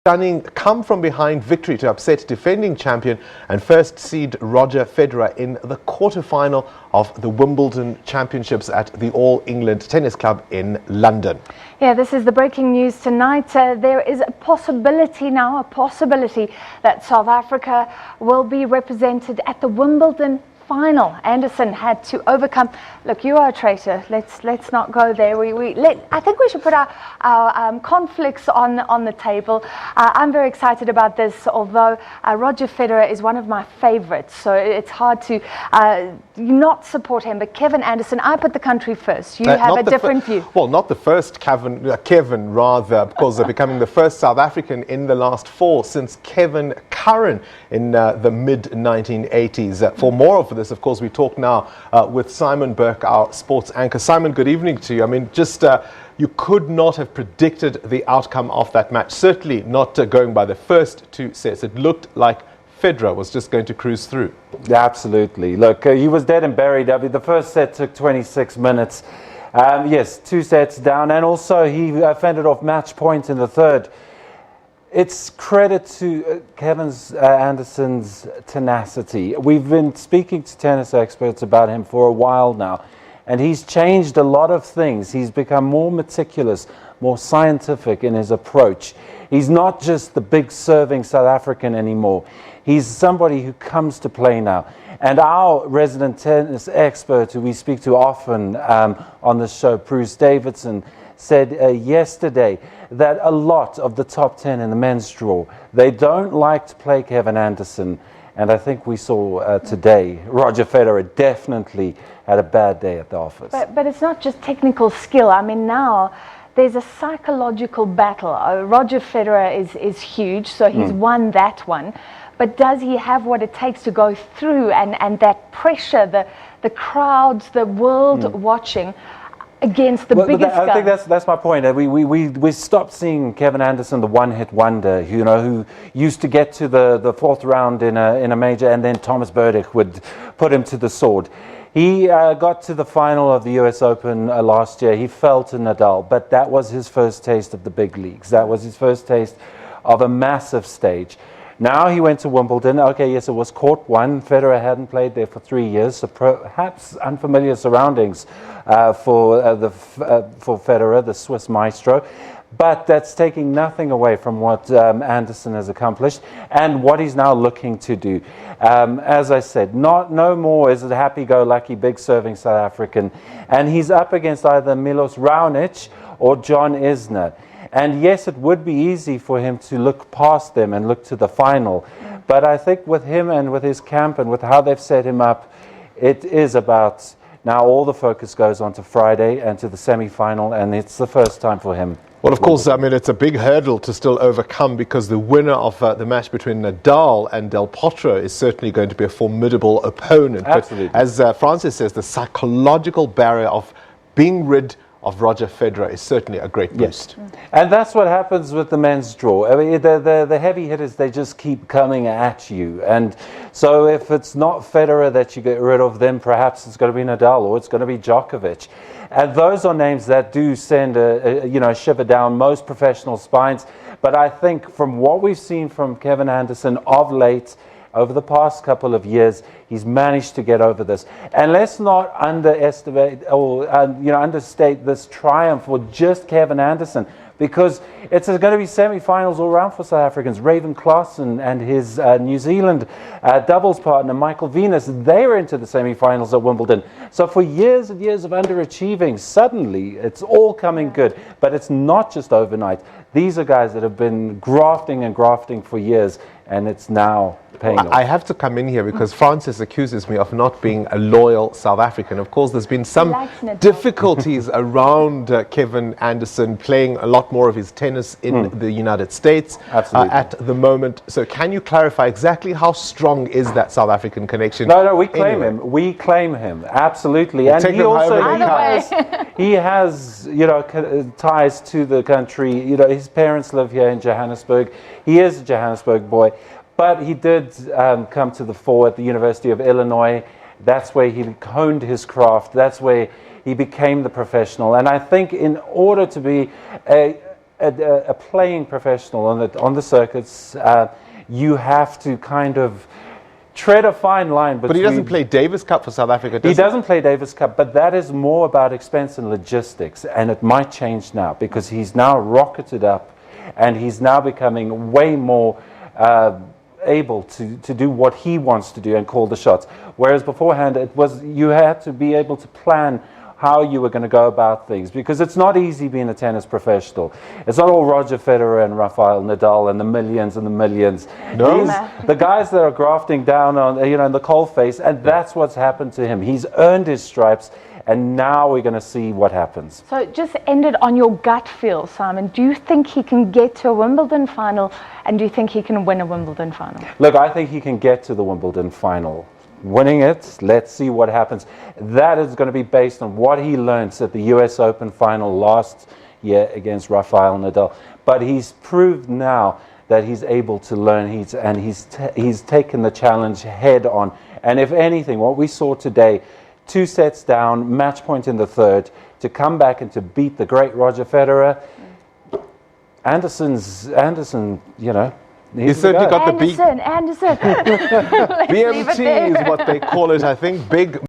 Stunning come-from-behind victory to upset defending champion and first seed Roger Federer in the quarter-final of the Wimbledon Championships at the All England Tennis Club in London. Yeah, this is the breaking news tonight. There is a possibility that South Africa will be represented at the Wimbledon final. Anderson had to overcome. Look, you are a traitor. Let's not go there. I think we should put our conflicts on the table. I'm very excited about this, although Roger Federer is one of my favorites, so it's hard to not support him. But Kevin Anderson, I put the country first. You have a different view. Well, not the first Kevin rather, because they're becoming the first South African in the last four since Kevin Curran in the mid-1980s. For more of this, of course, we talk now with Simon Burke, our sports anchor. Simon, good evening to you. I mean, you could not have predicted the outcome of that match, certainly not going by the first two sets. It looked like Federer was just going to cruise through. Yeah, absolutely. Look, he was dead and buried. I mean, the first set took 26 minutes. Yes, 2 sets down, and also he fended off match point in the third. It's credit to Kevin Anderson's tenacity. We've been speaking to tennis experts about him for a while now, and he's changed a lot of things. He's become more meticulous, more scientific in his approach. He's not just the big serving South African anymore. He's somebody who comes to play now. And our resident tennis expert, who we speak to often on the show, Bruce Davidson, said yesterday that a lot of the top 10 in the men's draw, they don't like to play Kevin Anderson. And I think we saw today, Roger Federer definitely had a bad day at the office. But it's not just technical skill. I mean, now there's a psychological battle. Roger Federer is huge, so he's won that one. But does he have what it takes to go through and that pressure, the crowds, the world watching against the biggest guy? I think that's my point. We stopped seeing Kevin Anderson, the one-hit wonder, who used to get to the fourth round in a major, and then Thomas Burdick would put him to the sword. He got to the final of the US Open last year. He fell to Nadal, but that was his first taste of the big leagues. That was his first taste of a massive stage. Now he went to Wimbledon. Okay, yes, it was court one. Federer hadn't played there for 3 years, so perhaps unfamiliar surroundings for Federer, the Swiss maestro. But that's taking nothing away from what Anderson has accomplished and what he's now looking to do. As I said, no more is it a happy-go-lucky, big-serving South African. And he's up against either Milos Raonic or John Isner. And yes, it would be easy for him to look past them and look to the final. But I think with him and with his camp and with how they've set him up, it is about now all the focus goes on to Friday and to the semi-final, and it's the first time for him. Well, of course, I mean, it's a big hurdle to still overcome because the winner of the match between Nadal and Del Potro is certainly going to be a formidable opponent. Absolutely. But as Francis says, the psychological barrier of being rid of Roger Federer is certainly a great boost. Yes. And that's what happens with the men's draw. I mean, the heavy hitters, they just keep coming at you. And so if it's not Federer that you get rid of, then perhaps it's going to be Nadal or it's going to be Djokovic. And those are names that do send a shiver down most professional spines. But I think from what we've seen from Kevin Anderson of late, over the past couple of years, he's managed to get over this. And let's not underestimate or understate this triumph for just Kevin Anderson, because it's going to be semi-finals all around for South Africans. Raven Klaasen and his New Zealand doubles partner, Michael Venus, they were into the semi-finals at Wimbledon. So for years and years of underachieving, suddenly it's all coming good. But it's not just overnight. These are guys that have been grafting and grafting for years, and it's now paying off. I have to come in here because Francis accuses me of not being a loyal South African. Of course, there's been some difficulties around Kevin Anderson playing a lot more of his tennis in the United States at the moment. So can you clarify exactly how strong is that South African connection? No, we claim him. We claim him, absolutely. And he also he has ties to the country. His parents live here in Johannesburg. He is a Johannesburg boy. But he did come to the fore at the University of Illinois. That's where he honed his craft. That's where he became the professional. And I think in order to be a playing professional on the circuits, you have to kind of tread a fine line between... But he doesn't play Davis Cup for South Africa, does he? He doesn't play Davis Cup, but that is more about expense and logistics, and it might change now because he's now rocketed up and he's now becoming way more able to do what he wants to do and call the shots. Whereas beforehand, it was you had to be able to plan how you were going to go about things, because it's not easy being a tennis professional. It's not all Roger Federer and Rafael Nadal and the millions and the millions. No. The guys that are grafting down on, in the coalface, and that's what's happened to him. He's earned his stripes, and now we're going to see what happens. So just ended on your gut feel, Simon. Do you think he can get to a Wimbledon final, and do you think he can win a Wimbledon final? Look, I think he can get to the Wimbledon final. Winning it, let's see what happens. That is going to be based on what he learned at the US Open final last year against Rafael Nadal. But he's proved now that he's able to learn, he's taken the challenge head on. And if anything, what we saw today, 2 sets down, match point in the third, to come back and to beat the great Roger Federer, Anderson, He's certainly got the beat. Anderson. Let's leave it there. BMT is what they call it, I think. Big